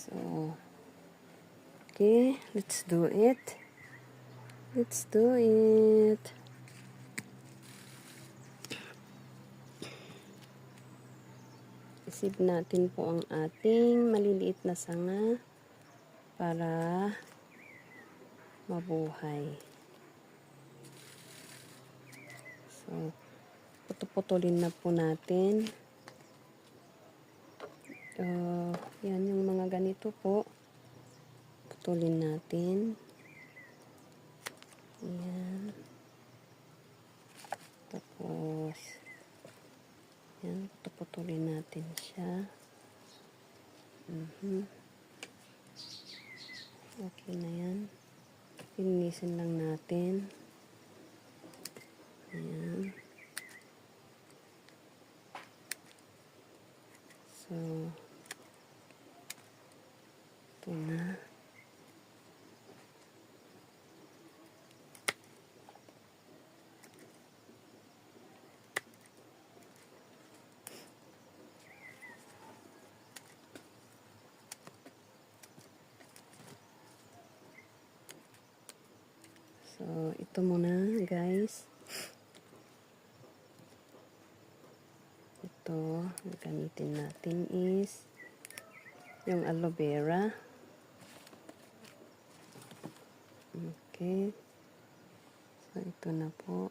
So, okay, let's do it. Let's do it. Isip natin po ang ating maliliit na sanga para mabuhay. So, putuputulin na po natin. Yan yung mga ganito po. Putulin natin. Yan. Tapos, yan, putuputulin natin siya. Okay na yan. Linisin lang natin. Ayan. So, ito na. So, ito muna guys. Ito, gamitin natin is yung aloe vera. Okay. So, ito na po.